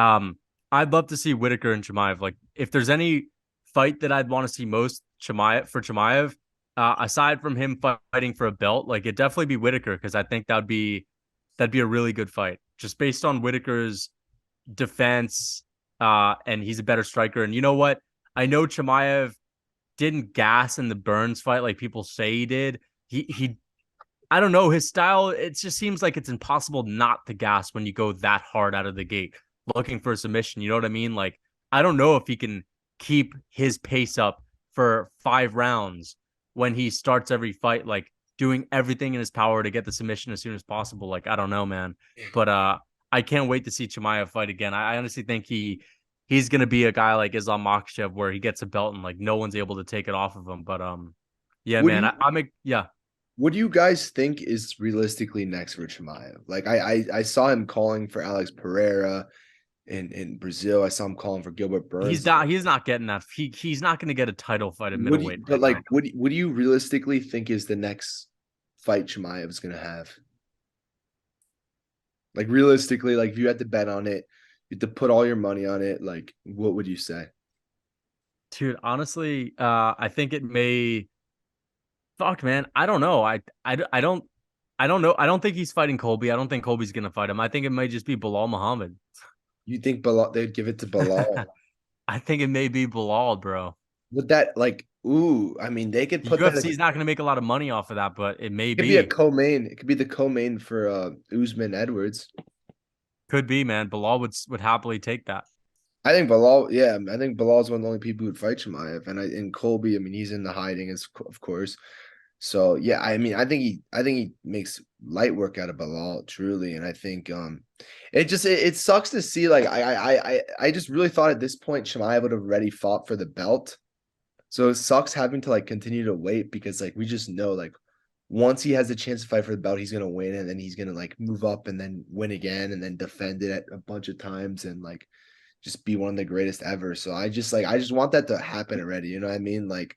Um, I'd love to see Whitaker and Chimaev. Like, if there's any fight that I'd want to see most Chimaev, aside from him fighting for a belt, like it'd definitely be Whitaker because I think that'd be a really good fight, just based on Whitaker's defense. And he's a better striker. And you know what? I know Chimaev didn't gas in the Burns fight like people say he did. He I don't know his style. It just seems like it's impossible not to gas when you go that hard out of the gate looking for a submission. You know what I mean? Like I don't know if he can keep his pace up for 5 rounds when he starts every fight, like doing everything in his power to get the submission as soon as possible. Like I don't know, man. But I can't wait to see Chimaev fight again. I honestly think he's gonna be a guy like Islam Makhachev where he gets a belt and like no one's able to take it off of him. But yeah, What do man, you I make yeah. what do you guys think is realistically next for Chimaev? Like I saw him calling for Alex Pereira in Brazil. I saw him calling for Gilbert He's Burns. not. He's not getting that. He's not going to get a title fight at What do you, middleweight but right like now. what do you realistically think is the next fight Chimaev is gonna have? Like realistically, like if you had to bet on it, you had to put all your money on it, like what would you say? Dude, honestly, I think it may. Fuck, man. I don't know. I don't know. I don't think he's fighting Colby. I don't think Colby's going to fight him. I think it might just be Bilal Muhammad. You think Bilal they'd give it to Bilal? I think it may be Bilal, bro. Would that like ooh, I mean they could The put that as UFC is not going to make a lot of money off of that, but it may it could be a be. co-main. It could be the co-main for Usman Edwards. Could be, man. Bilal would happily take that. I think Bilal, yeah, I think Bilal's one of the only people who'd fight Chimaev, and Colby, I mean, he's in the hiding, as of course. So yeah, I mean, I think he makes light work out of Bilal truly, and I think it sucks to see like I just really thought at this point Chimaev would have already fought for the belt, so it sucks having to like continue to wait because like we just know like once he has a chance to fight for the belt, he's gonna win, and then he's gonna like move up and then win again, and then defend it a bunch of times, and like just be one of the greatest ever. So I just want that to happen already. You know what I mean? Like,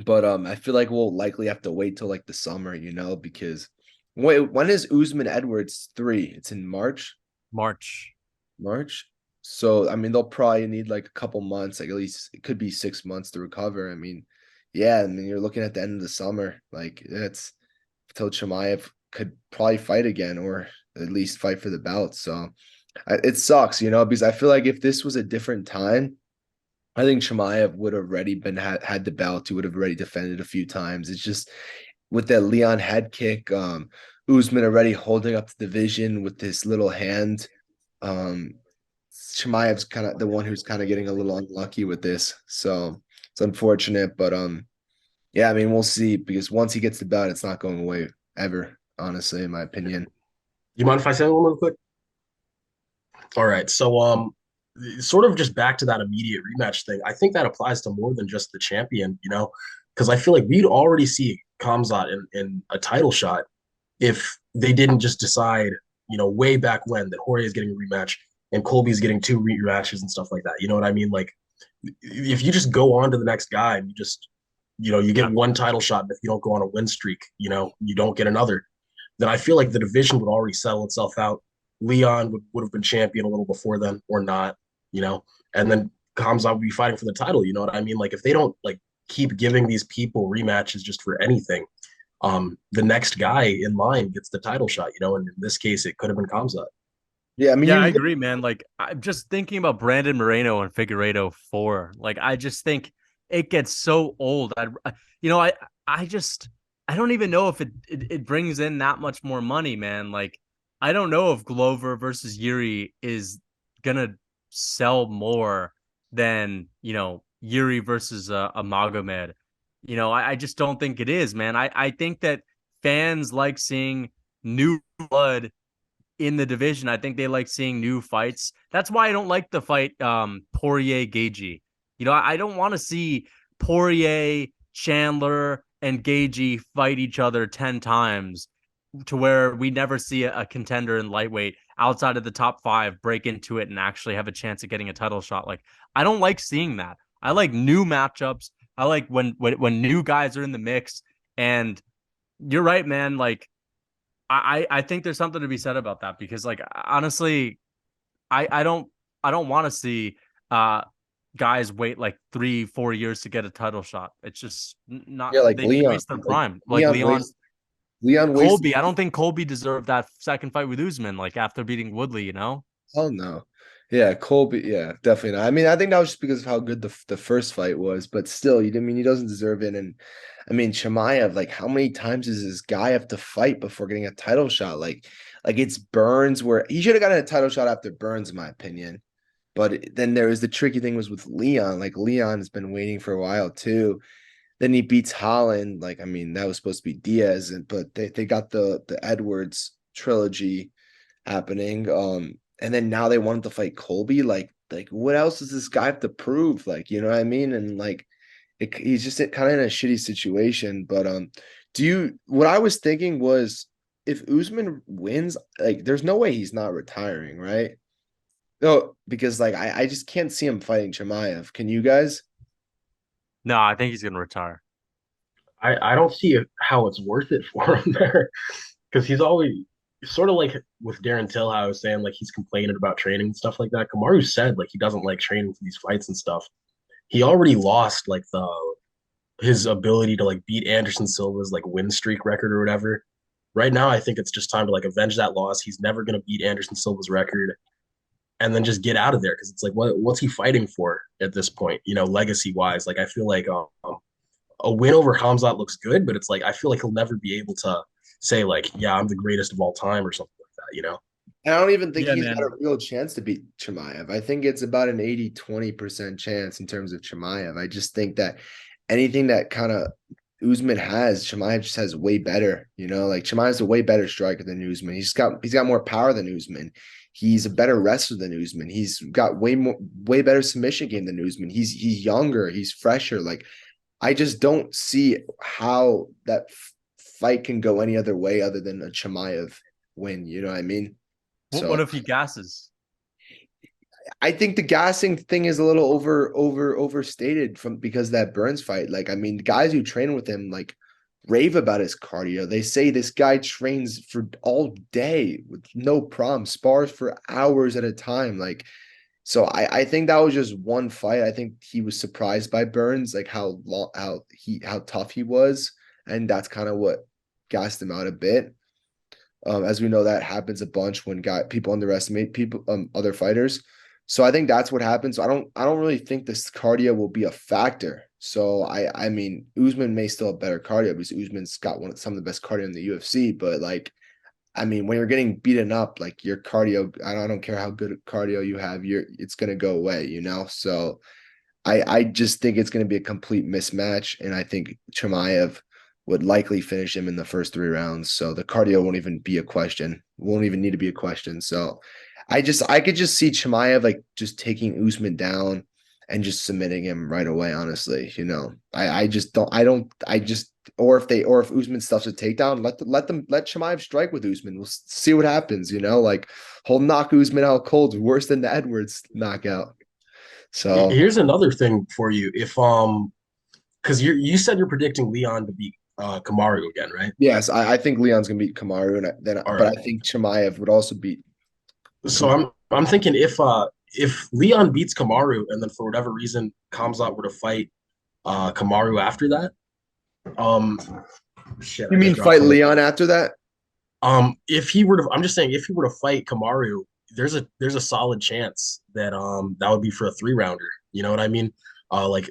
but I feel like we'll likely have to wait till like the summer, you know, because wait, when is Usman Edwards 3? It's in March. March. March. So I mean they'll probably need like a couple months, like at least it could be 6 months to recover. I mean, yeah, I mean you're looking at the end of the summer. Like that's till Chimaev could probably fight again or at least fight for the belt. So it sucks, you know, because I feel like if this was a different time, I think Chimaev would have already been had the belt. He would have already defended a few times. It's just with that Leon head kick, Usman already holding up the division with this little hand. Um, Chimaev's kind of the one who's kind of getting a little unlucky with this. So it's unfortunate, but yeah, I mean, we'll see because once he gets the belt, it's not going away ever, honestly, in my opinion. You mind if I say one real quick? All right. Sort of just back to that immediate rematch thing. I think that applies to more than just the champion, because I feel like we'd already see Khamzat in a title shot if they didn't just decide, way back when that Jorge is getting a rematch and Colby's getting two rematches and stuff like that. You know what I mean? Like, if you just go on to the next guy and you get one title shot, and if you don't go on a win streak, you don't get another, then I feel like the division would already settle itself out. Leon would have been champion a little before then or not, you know, and then Hamza would be fighting for the title. You know what I mean? Like if they don't like keep giving these people rematches just for anything, the next guy in line gets the title shot, and in this case, it could have been Kamzat. Yeah, I mean, Yeah, you I agree, man. Like I'm just thinking about Brandon Moreno and Figueiredo 4. Like I just think it gets so old. You know, I just I don't even know if it brings in that much more money, man. Like I don't know if Glover versus Yuri is gonna sell more than Yuri versus a Magomed. I just don't think it is, man. I think that fans like seeing new blood in the division. I think they like seeing new fights. That's why I don't like the fight Poirier Gagey. I don't want to see Poirier, Chandler, and Gagey fight each other 10 times to where we never see a contender in lightweight outside of the top 5 break into it and actually have a chance at getting a title shot. Like I don't like seeing that. I like new matchups. I like when new guys are in the mix. And you're right, man. Like I think there's something to be said about that because like honestly, I don't I don't want to see uh guys wait like 3, 4 years to get a title shot. It's just not Yeah, like they Leon. waste their Like prime. Like Leon Leon waste Leon wasted. Colby. I don't think Colby deserved that second fight with Usman, like after beating Woodley, Oh no. Yeah, Colby. Yeah, definitely not. I mean, I think that was just because of how good the first fight was, but still, you I mean he doesn't deserve it. And I mean Chimaev, like how many times does this guy have to fight before getting a title shot? Like it's Burns where he should have gotten a title shot after Burns, in my opinion. But then there was the tricky thing was with Leon. Like Leon's been waiting for a while too. Then he beats Holland. Like, I mean, that was supposed to be Diaz, and but they got the Edwards trilogy happening. And then now they wanted to fight Colby. Like what else does this guy have to prove? Like, you know what I mean? And like he's just kind of in a shitty situation. But do you what I was thinking was if Usman wins, like there's no way he's not retiring, right? No, because like I just can't see him fighting Chimaev. Can you guys? No, I think he's gonna retire. I don't see how it's worth it for him there because he's always sort of like with Darren Till, how I was saying like he's complaining about training and stuff like that. Kamaru said like he doesn't like training for these fights and stuff. He already lost like the his ability to like beat Anderson Silva's like win streak record or whatever. Right now, I think it's just time to like avenge that loss. He's never gonna beat Anderson Silva's record and then just get out of there because it's like what's he fighting for at this point? You know, legacy wise. Like I feel like a win over Khamzat looks good, but it's like I feel like he'll never be able to say like, yeah, I'm the greatest of all time or something like that, you know? And I don't even think Yeah, he's got man. a real chance to beat Chimaev. I think it's about an 80-20% chance in terms of Chimaev. I just think that anything that kind of Usman has, Chimaev just has way better. You know, like Chimaev's a way better striker than Usman. He's got more power than Usman. He's a better wrestler than Usman. He's got way better submission game than Usman. He's younger. He's fresher. Like I just don't see how that fight can go any other way other than a Chimaev win. You know what I mean? What So if he gasses? I think the gassing thing is a little overstated from because of that Burns fight. Like, I mean, guys who train with him like rave about his cardio. They say this guy trains for all day with no problem, spars for hours at a time. Like, so I think that was just one fight. I think he was surprised by Burns, like how tough he was, and that's kind of what gassed him out a bit. As we know, that happens a bunch when people underestimate people, other fighters. So I think that's what happens. So I don't really think this cardio will be a factor. So I mean, Usman may still have better cardio because Usman's got some of the best cardio in the UFC. But like, I mean, when you're getting beaten up, like your cardio, I don't care how good cardio you have, it's gonna go away, you know. So I just think it's going to be a complete mismatch, and I think Chimaev would likely finish him in the first 3 rounds. So the cardio won't even be a question. Won't even need to be a question. So I could just see Chimaev like just taking Usman down and just submitting him right away. Honestly, you know, I just don't. I don't. I just or if Usman stuffs a takedown, let Chimaev strike with Usman. We'll see what happens. You know, like he'll knock Usman out cold, worse than the Edwards knockout. So. Here's another thing for you. If because you said you're predicting Leon to beat Kamaru again, right? Yes, I think Leon's gonna beat Kamaru, All but right. I think Chimaev would also beat So Kamaru. I'm thinking if Leon beats Kamaru and then for whatever reason Khamzat were to fight Kamaru after that, um shit, You I just mean dropped fight something. Leon after that? If he were to, I'm just saying, if he were to fight Kamaru, there's a solid chance that that would be for a 3 rounder. You know what I mean? Like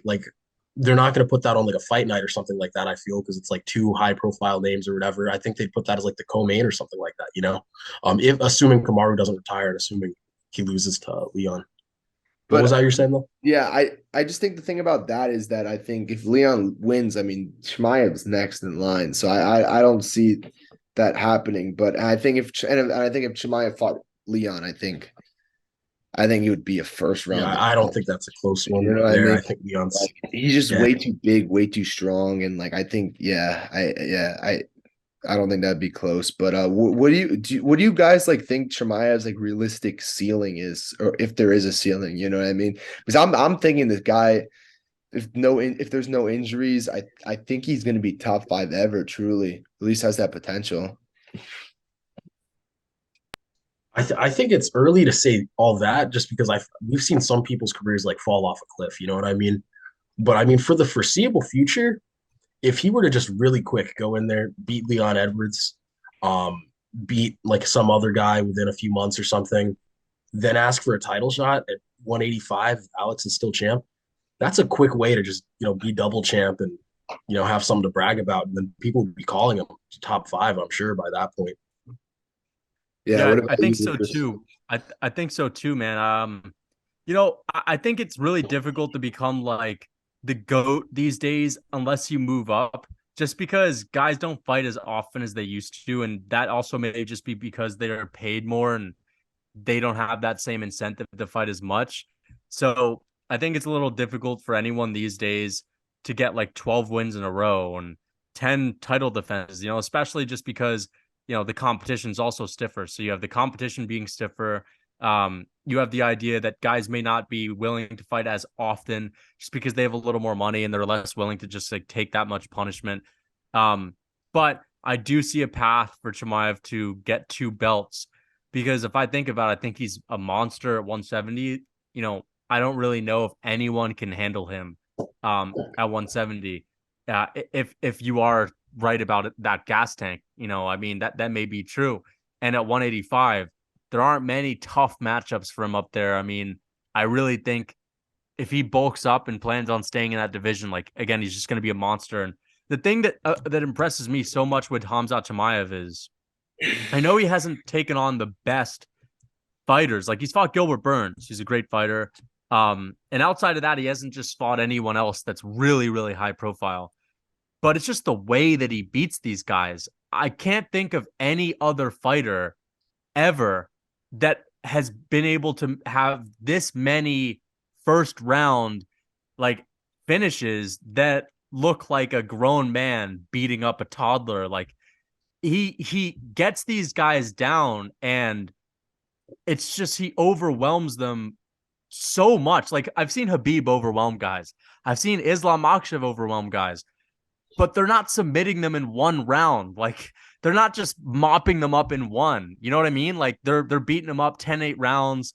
they're not going to put that on like a fight night or something like that. I feel because it's like two high profile names or whatever. I think they'd put that as like the co-main or something like that. You know, if assuming Kamaru doesn't retire and assuming he loses to Leon. What was But that you're saying though? yeah, I just think the thing about that is that I think if Leon wins, I mean Chimaev's next in line, so I don't see that happening. But I think and I think if Chimaev fought Leon, I think it would be a first Yeah, round. I don't think that's a close You one know what I there. mean? I think Leon's Like he's just yeah. way too big, way too strong, and like I think, I don't think that'd be close. But what do you guys like think Chimaev's like realistic ceiling is, or if there is a ceiling? You know what I mean? Because I'm thinking this guy, if there's no injuries, I think he's going to be top five ever. Truly, at least has that potential. I think it's early to say all that just because we've seen some people's careers like fall off a cliff, you know what I mean? But I mean, for the foreseeable future, if he were to just really quick go in there, beat Leon Edwards, um, beat like some other guy within a few months or something, then ask for a title shot at 185, Alex is still champ. That's a quick way to just, be double champ and, have something to brag about. And then people would be calling him top five, I'm sure, by that point. Yeah, Yeah, what I about think you, so Lucas? too. I think so too, man. I think it's really difficult to become like the GOAT these days unless you move up, just because guys don't fight as often as they used to, and that also may just be because they're paid more and they don't have that same incentive to fight as much. So I think it's a little difficult for anyone these days to get like 12 wins in a row and 10 title defenses, especially just because, the competition is also stiffer. So you have the competition being stiffer. You have the idea that guys may not be willing to fight as often just because they have a little more money and they're less willing to just like take that much punishment. But I do see a path for Chimaev to get two belts because if I think about it, I think he's a monster at 170. I don't really know if anyone can handle him at 170. If you are right about it, that gas tank, I mean that may be true. And at 185, there aren't many tough matchups for him up there. I mean, I really think if he bulks up and plans on staying in that division, like again, he's just going to be a monster. And the thing that impresses me so much with Khamzat Chimaev is I know he hasn't taken on the best fighters. Like he's fought Gilbert Burns. He's a great fighter. And outside of that, he hasn't just fought anyone else that's really, really high profile. But it's just the way that he beats these guys. I can't think of any other fighter ever that has been able to have this many first round like finishes that look like a grown man beating up a toddler. Like he gets these guys down and it's just he overwhelms them so much. Like I've seen Habib overwhelm guys. I've seen Islam Makhachev overwhelm guys, but they're not submitting them in one round. Like they're not just mopping them up in one. You know what I mean? Like they're beating them up 10-8 rounds.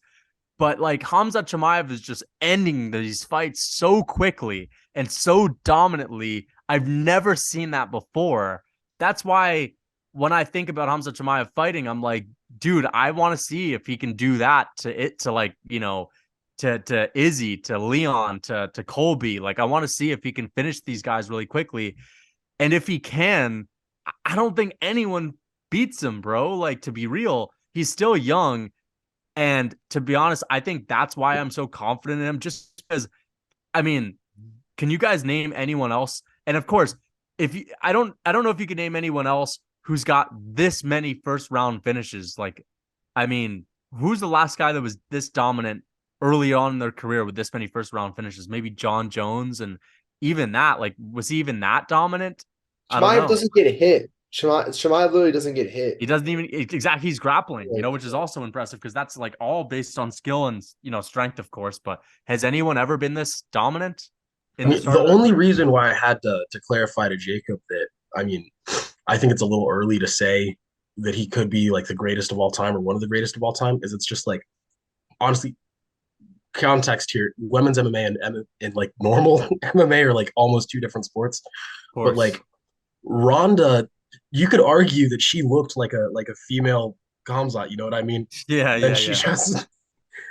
But like Khamzat Chimaev is just ending these fights so quickly and so dominantly. I've never seen that before. That's why when I think about Khamzat Chimaev fighting, I'm like, dude, I want to see if he can do that to like, to Izzy, to Leon, to Colby. Like I want to see if he can finish these guys really quickly. And if he can, I don't think anyone beats him, bro. Like to be real, he's still young and to be honest, I think that's why I'm so confident in him. Just because, I mean, can you guys name anyone else? And of course, if you, I don't know if you can name anyone else who's got this many first round finishes. Like, I mean, who's the last guy that was this dominant early on in their career with this many first round finishes? Maybe John Jones, and even that, like, was he even that dominant? I don't Shemaev know. doesn't get hit. Shemaev literally doesn't get hit. He doesn't even exactly. He's grappling, Like, which is also impressive because that's like all based on skill and strength, of course. But has anyone ever been this dominant I in the mean, start the of their only career? reason why I had to clarify to Jacob that, I mean, I think it's a little early to say that he could be like the greatest of all time or one of the greatest of all time is it's just like, honestly, context here, women's MMA and like normal MMA are like almost two different sports. Of But course, like Ronda, you could argue that she looked like a female Khamzat, you know what I mean? yeah, Then yeah, she yeah. just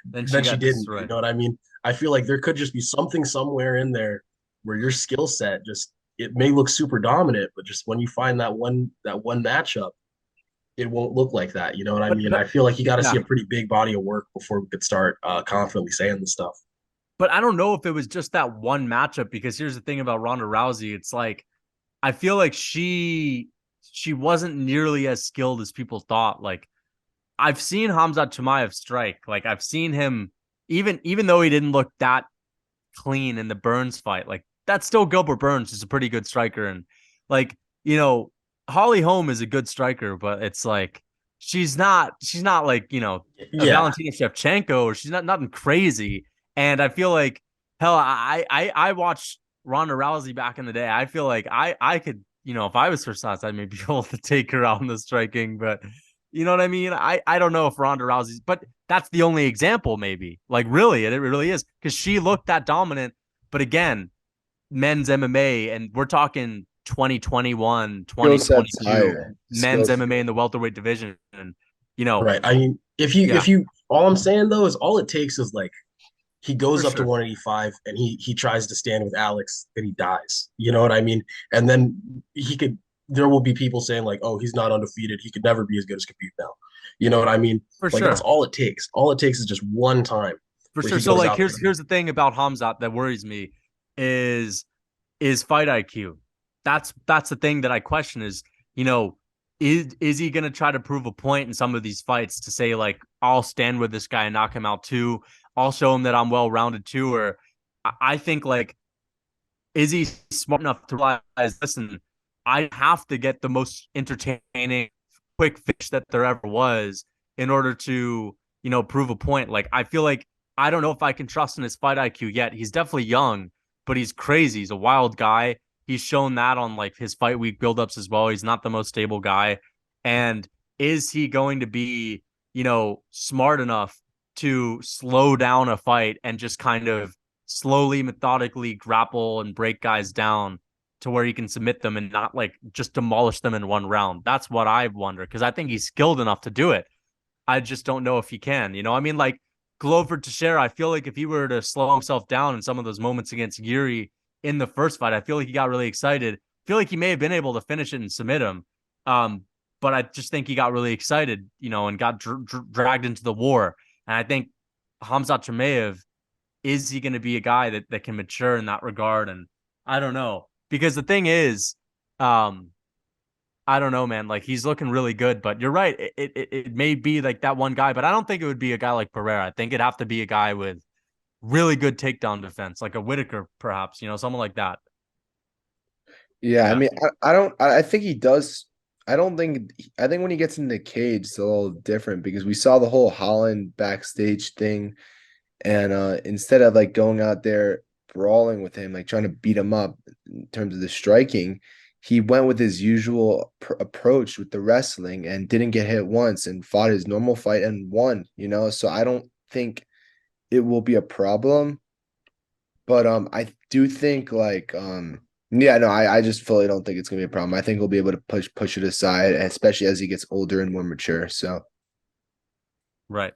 Then she then she got didn't, you know destroyed. what I mean? I feel like there could just be something somewhere in there where your skill set just it may look super dominant, but just when you find that one matchup, it won't look like that. You know what I mean? I But feel like you got to see yeah, a pretty big body of work before we could start confidently saying this stuff. but I don't know if it was just that one matchup because here's the thing about Ronda Rousey. It's like I feel like she wasn't nearly as skilled as people thought. Like I've seen Hamzat Chimaev strike. Like I've seen him even though he didn't look that clean in the Burns fight. Like that's still Gilbert Burns is a pretty good striker. And like, Holly Holm is a good striker, but it's like she's not like, a Yeah, Valentina Shevchenko or she's not nothing crazy. And I feel like hell, I watched Ronda Rousey back in the day. I feel like I could, if I was her size, I'd maybe be able to take her out in the striking. But You know what I mean? I don't know if Ronda Rousey's, but that's the only example, maybe. Like, really, it really is because she looked that dominant. But again, men's MMA, and we're talking 2021, Skill set's 2022 higher. men's Skills. MMA in the welterweight division. And, you know, Right. I mean, yeah, all I'm saying though is all it takes is like he for goes up to sure. 185 and he tries to stand with Alex and he dies. You know what I mean? And then he could there will be people saying like, "Oh, he's not undefeated. He could never be as good as Khabib now." You know what I mean? For Like that's sure. all it takes. All it takes is just one time For where sure. he So goes like out there. here's the thing about Hamzat that worries me is fight IQ. That's the thing that I question is, you know, is he gonna try to prove a point in some of these fights to say like I'll stand with this guy and knock him out too. I'll show him that I'm well rounded too. Or I think like is he smart enough to realize, listen, I have to get the most entertaining quick finish that there ever was in order to, you know, prove a point. Like I feel like I don't know if I can trust in his fight IQ yet. He's definitely young, but he's crazy. He's a wild guy. He's shown that on like his fight week buildups as well. He's not the most stable guy. And is he going to be, you know, smart enough to slow down a fight and just kind of slowly, methodically grapple and break guys down to where he can submit them and not like just demolish them in one round? That's what I wonder because I think he's skilled enough to do it. I just don't know if he can. You know, I mean, like Glover Teixeira, I feel like if he were to slow himself down in some of those moments against Yuri in the first fight, I feel like he got really excited. I feel like he may have been able to finish it and submit him. Um, but I just think he got really excited, you know, and got dragged into the war. And I think Khamzat Chimaev, is he going to be a guy that can mature in that regard? And I don't know because the thing is, um, I don't know, man. Like he's looking really good, but you're right. It may be like that one guy, but I don't think it would be a guy like Pereira. I think it'd have to be a guy with really good takedown defense, like a Whitaker, perhaps. You know, someone like that. Yeah, I Yeah, mean, I don't. I think he does. I don't think. I think when he gets in the cage, it's a little different because we saw the whole Holland backstage thing, and instead of like going out there brawling with him, like trying to beat him up in terms of the striking, he went with his usual approach with the wrestling and didn't get hit once and fought his normal fight and won. So I don't think it will be a problem. But I do think like yeah, no, I just fully don't think it's gonna be a problem. I think he'll be able to push it aside, especially as he gets older and more mature. So right.